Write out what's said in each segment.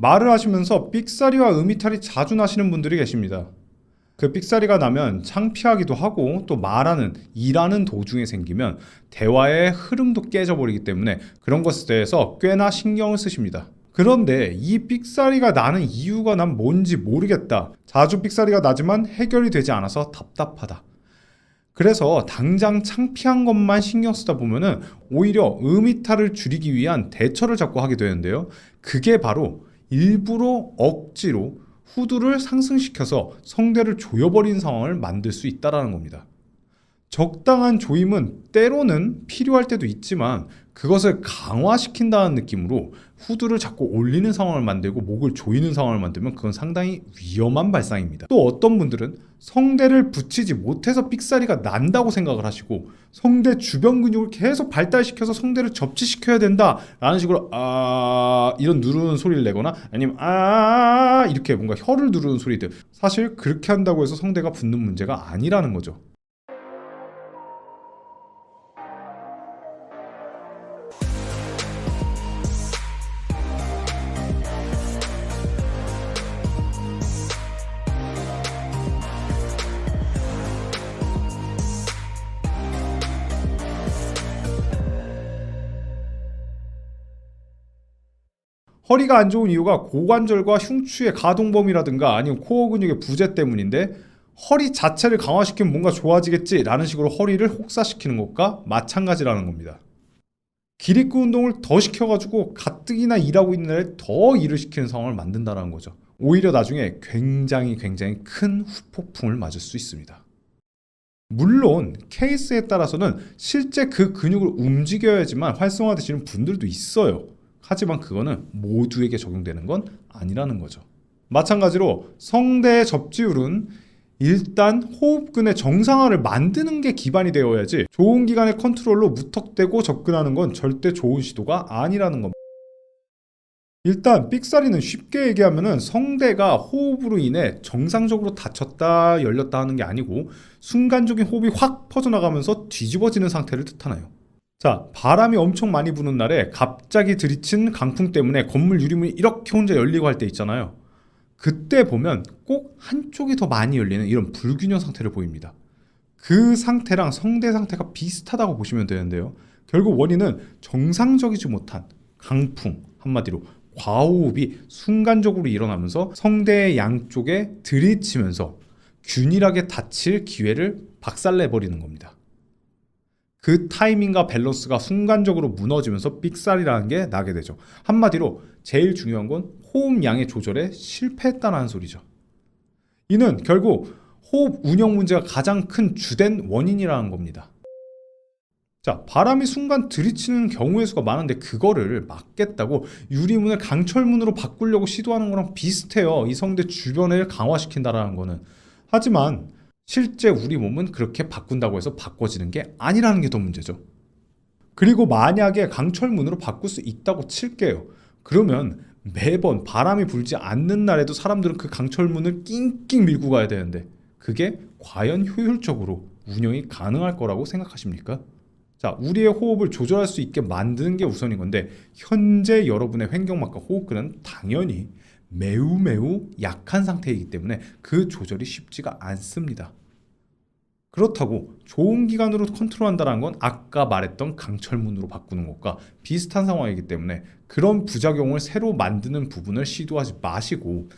말을 하시면서 삑사리와 음이탈이 자주 나시는 분들이 계십니다. 그 삑사리가 나면 창피하기도 하고 또 일하는 도중에 생기면 대화의 흐름도 깨져버리기 때문에 그런 것에 대해서 꽤나 신경을 쓰십니다. 그런데 이 삑사리가 나는 이유가 난 뭔지 모르겠다. 자주 삑사리가 나지만 해결이 되지 않아서 답답하다. 그래서 당장 창피한 것만 신경 쓰다 보면은 오히려 음이탈을 줄이기 위한 대처를 자꾸 하게 되는데요. 그게 바로 일부러 억지로 후두를 상승시켜서 성대를 조여버리는 상황을 만들 수 있다는 겁니다. 적당한 조임은 때로는 필요할 때도 있지만 그것을 강화시킨다는 느낌으로 후두를 자꾸 올리는 상황을 만들고 목을 조이는 상황을 만들면 그건 상당히 위험한 발상입니다. 또 어떤 분들은 성대를 붙이지 못해서 삑사리가 난다고 생각을 하시고 성대 주변 근육을 계속 발달시켜서 성대를 접지시켜야 된다 라는 식으로 이런 누르는 소리를 내거나 아니면 이렇게 뭔가 혀를 누르는 소리들, 사실 그렇게 한다고 해서 성대가 붙는 문제가 아니라는 거죠. 허리가 안 좋은 이유가 고관절과 흉추의 가동범위라든가 아니면 코어 근육의 부재 때문인데, 허리 자체를 강화시키면 뭔가 좋아지겠지 라는 식으로 허리를 혹사시키는 것과 마찬가지라는 겁니다. 기립근 운동을 더 시켜가지고 가뜩이나 일하고 있는 애를 더 일을 시키는 상황을 만든다는 거죠. 오히려 나중에 굉장히 큰 후폭풍을 맞을 수 있습니다. 물론 케이스에 따라서는 실제 그 근육을 움직여야지만 활성화되시는 분들도 있어요. 하지만 그거는 모두에게 적용되는 건 아니라는 거죠. 마찬가지로 성대의 접지율은 일단 호흡근의 정상화를 만드는 게 기반이 되어야지 좋은 기관의 컨트롤로 무턱대고 접근하는 건 절대 좋은 시도가 아니라는 겁니다. 일단 삑사리는 쉽게 얘기하면 성대가 호흡으로 인해 정상적으로 닫혔다 열렸다 하는 게 아니고 순간적인 호흡이 확 퍼져나가면서 뒤집어지는 상태를 뜻하나요. 자, 바람이 엄청 많이 부는 날에 갑자기 들이친 강풍 때문에 건물 유리문이 이렇게 혼자 열리고 할 때 있잖아요. 그때 보면 꼭 한쪽이 더 많이 열리는 이런 불균형 상태를 보입니다. 그 상태랑 성대 상태가 비슷하다고 보시면 되는데요. 결국 원인은 정상적이지 못한 강풍, 한마디로 과호흡이 순간적으로 일어나면서 성대의 양쪽에 들이치면서 균일하게 닫힐 기회를 박살내버리는 겁니다. 그 타이밍과 밸런스가 순간적으로 무너지면서 삑사리라는 게 나게 되죠. 한마디로 제일 중요한 건 호흡량의 조절에 실패했다는 소리죠. 이는 결국 호흡 운영 문제가 가장 큰 주된 원인이라는 겁니다. 자, 바람이 순간 들이치는 경우의 수가 많은데 그거를 막겠다고 유리문을 강철문으로 바꾸려고 시도하는 거랑 비슷해요. 이 성대 주변을 강화시킨다라는 거는. 하지만 실제 우리 몸은 그렇게 바꾼다고 해서 바꿔지는 게 아니라는 게 더 문제죠. 그리고 만약에 강철문으로 바꿀 수 있다고 칠게요. 그러면 매번 바람이 불지 않는 날에도 사람들은 그 강철문을 낑낑 밀고 가야 되는데 그게 과연 효율적으로 운영이 가능할 거라고 생각하십니까? 자, 우리의 호흡을 조절할 수 있게 만드는 게 우선인 건데 현재 여러분의 횡격막과 호흡근은 당연히 매우 약한 상태이기 때문에 그 조절이 쉽지가 않습니다. 그렇다고 좋은 기관으로 컨트롤한다는 건 아까 말했던 강철문으로 바꾸는 것과 비슷한 상황이기 때문에 그런 부작용을 새로 만드는 부분을 시도하지 마시고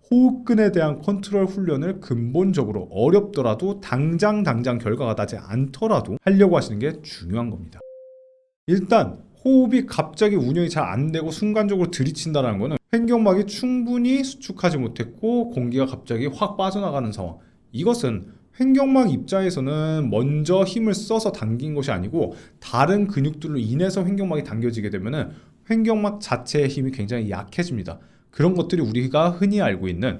호흡근에 대한 컨트롤 훈련을 근본적으로 어렵더라도 당장 결과가 나지 않더라도 하려고 하시는 게 중요한 겁니다. 일단 호흡이 갑자기 운영이 잘 안 되고 순간적으로 들이친다는 거는 횡격막이 충분히 수축하지 못했고 공기가 갑자기 확 빠져나가는 상황. 이것은 횡격막 입장에서는 먼저 힘을 써서 당긴 것이 아니고 다른 근육들로 인해서 횡격막이 당겨지게 되면 횡격막 자체의 힘이 굉장히 약해집니다. 그런 것들이 우리가 흔히 알고 있는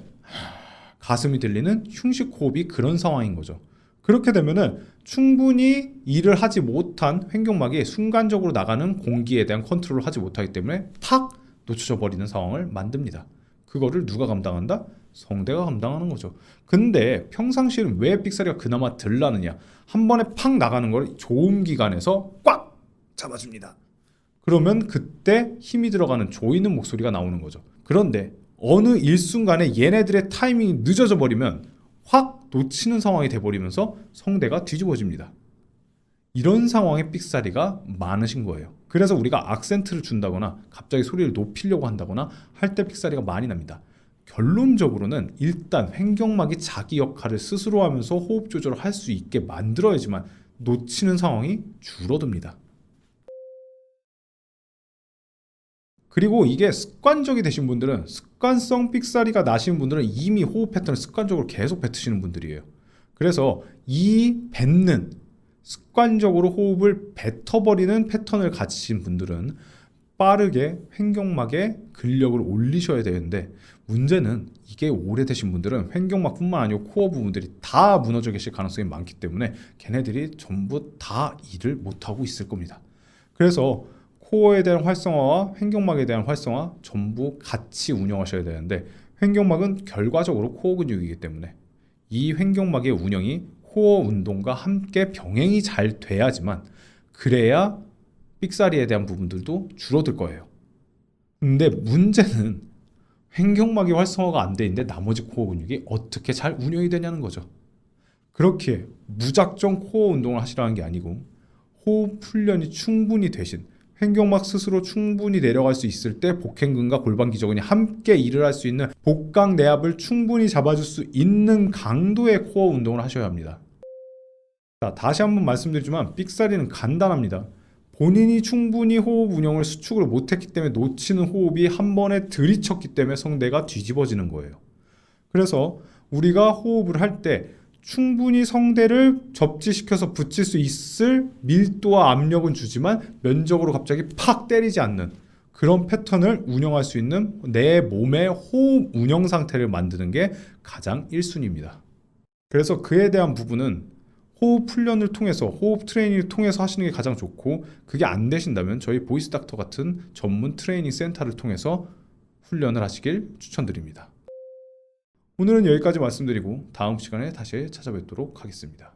가슴이 들리는 흉식 호흡이 그런 상황인 거죠. 그렇게 되면은 충분히 일을 하지 못한 횡격막이 순간적으로 나가는 공기에 대한 컨트롤을 하지 못하기 때문에 탁 놓쳐져 버리는 상황을 만듭니다. 그거를 누가 감당한다? 성대가 감당하는 거죠. 근데 평상시에는 왜 삑사리가 그나마 덜 나느냐? 한 번에 팍 나가는 걸 좋은 기관에서 꽉 잡아줍니다. 그러면 그때 힘이 들어가는 조이는 목소리가 나오는 거죠. 그런데 어느 일순간에 얘네들의 타이밍이 늦어져 버리면 확 놓치는 상황이 돼버리면서 성대가 뒤집어집니다. 이런 상황에 삑사리가 많으신 거예요. 그래서 우리가 악센트를 준다거나 갑자기 소리를 높이려고 한다거나 할 때 삑사리가 많이 납니다. 결론적으로는 일단 횡격막이 자기 역할을 스스로 하면서 호흡 조절을 할 수 있게 만들어야지만 놓치는 상황이 줄어듭니다. 그리고 이게 습관적이 되신 분들은, 습관성 삑사리가 나시는 분들은 이미 호흡 패턴을 습관적으로 계속 뱉으시는 분들이에요. 그래서 이 뱉는, 습관적으로 호흡을 뱉어버리는 패턴을 가지신 분들은 빠르게 횡격막에 근력을 올리셔야 되는데, 문제는 이게 오래되신 분들은 횡격막뿐만 아니고 코어 부분들이 다 무너져 계실 가능성이 많기 때문에 걔네들이 전부 다 일을 못하고 있을 겁니다. 그래서 코어에 대한 활성화와 횡격막에 대한 활성화 전부 같이 운영하셔야 되는데, 횡격막은 결과적으로 코어 근육이기 때문에 이 횡격막의 운영이 코어 운동과 함께 병행이 잘 돼야지만, 그래야 삑사리에 대한 부분들도 줄어들 거예요. 근데 문제는 횡격막이 활성화가 안 돼 있는데 나머지 코어 근육이 어떻게 잘 운영이 되냐는 거죠. 그렇게 무작정 코어 운동을 하시라는 게 아니고, 호흡 훈련이 충분히 되신, 횡격막 스스로 충분히 내려갈 수 있을 때 복행근과 골반 기저근이 함께 일을 할 수 있는 복강 내압을 충분히 잡아줄 수 있는 강도의 코어 운동을 하셔야 합니다. 자, 다시 한번 말씀드리지만 삑사리는 간단합니다. 본인이 충분히 호흡 운영을 수축을 못했기 때문에 놓치는 호흡이 한 번에 들이쳤기 때문에 성대가 뒤집어지는 거예요. 그래서 우리가 호흡을 할 때 충분히 성대를 접지시켜서 붙일 수 있을 밀도와 압력은 주지만 면적으로 갑자기 팍 때리지 않는 그런 패턴을 운영할 수 있는 내 몸의 호흡 운영 상태를 만드는 게 가장 1순위입니다. 그래서 그에 대한 부분은 호흡 훈련을 통해서, 호흡 트레이닝을 통해서 하시는 게 가장 좋고, 그게 안 되신다면 저희 보이스 닥터 같은 전문 트레이닝 센터를 통해서 훈련을 하시길 추천드립니다. 오늘은 여기까지 말씀드리고 다음 시간에 다시 찾아뵙도록 하겠습니다.